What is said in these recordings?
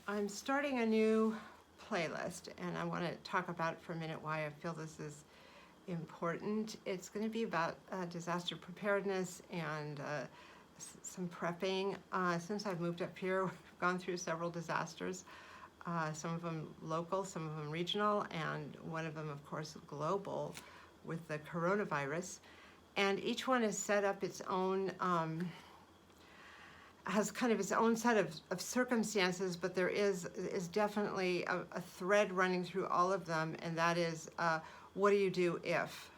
I'm starting a new playlist and I want to talk about it for a minute why I feel this is important. It's going to be about disaster preparedness and some prepping. Since I've moved up here, we've gone through several disasters, some of them local, some of them regional, and one of them, of course, global with the coronavirus. And each one has set up its own has kind of its own set of circumstances, but there is definitely a thread running through all of them, and that is, what do you do if?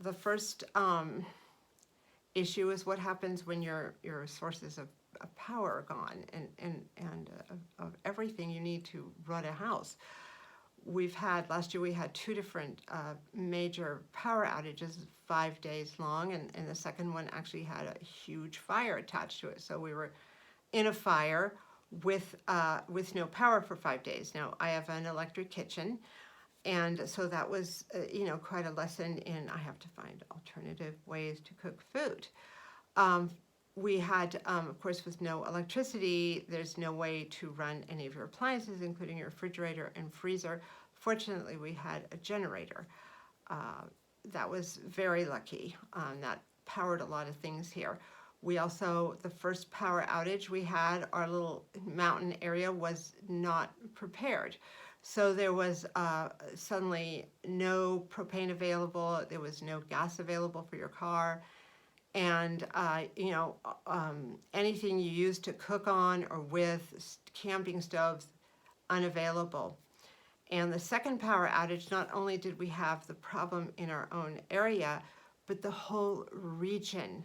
The first issue is what happens when your sources of power are gone and of everything you need to run a house. Last year we had two different major power outages, 5 days long, and the second one actually had a huge fire attached to it. So we were in a fire with no power for 5 days. Now I have an electric kitchen, and so that was quite a lesson in I have to find alternative ways to cook food. We had, of course, with no electricity, there's no way to run any of your appliances, including your refrigerator and freezer. Fortunately, we had a generator. That was very lucky. That powered a lot of things here. We also, the first power outage we had, our little mountain area was not prepared. So there was suddenly no propane available, there was no gas available for your car, and anything you use to cook on or with, camping stoves, unavailable. And the second power outage, not only did we have the problem in our own area, but the whole region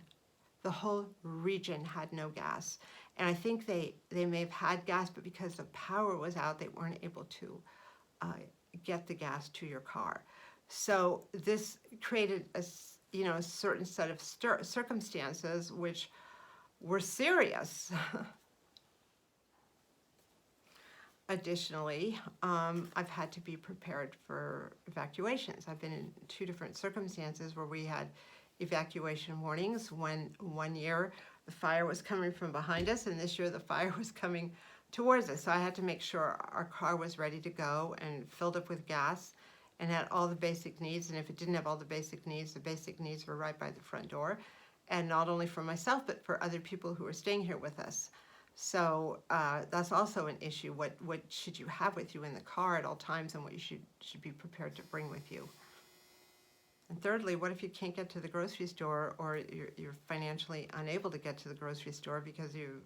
had no gas. And I think they may have had gas, but because the power was out, they weren't able to get the gas to your car. So this created a certain set of circumstances which were serious. Additionally, I've had to be prepared for evacuations. I've been in two different circumstances where we had evacuation warnings. When one year the fire was coming from behind us, and this year the fire was coming towards us. So I had to make sure our car was ready to go and filled up with gas and had all the basic needs. And if it didn't have all the basic needs were right by the front door. And not only for myself, but for other people who are staying here with us. So that's also an issue. What should you have with you in the car at all times, and what you should be prepared to bring with you? And thirdly, what if you can't get to the grocery store, or you're financially unable to get to the grocery store because you're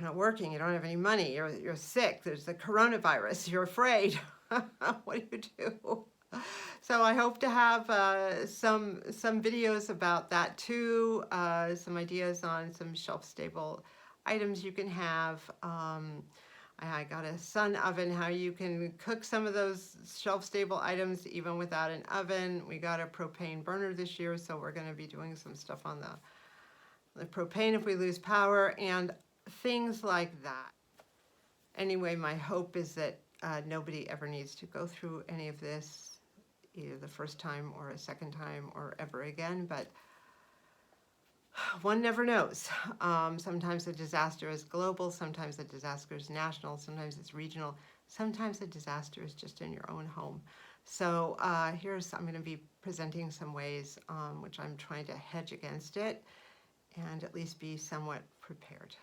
not working, you don't have any money, you're sick, there's the coronavirus, you're afraid. What do you do? So I hope to have some videos about that too, some ideas on some shelf-stable items you can have. I got a sun oven, how you can cook some of those shelf-stable items even without an oven. We got a propane burner this year, so we're going to be doing some stuff on the propane if we lose power and things like that. Anyway, my hope is that nobody ever needs to go through any of this, either the first time or a second time or ever again, but one never knows. Sometimes a disaster is global, sometimes a disaster is national, sometimes it's regional, sometimes a disaster is just in your own home. So I'm going to be presenting some ways which I'm trying to hedge against it and at least be somewhat prepared.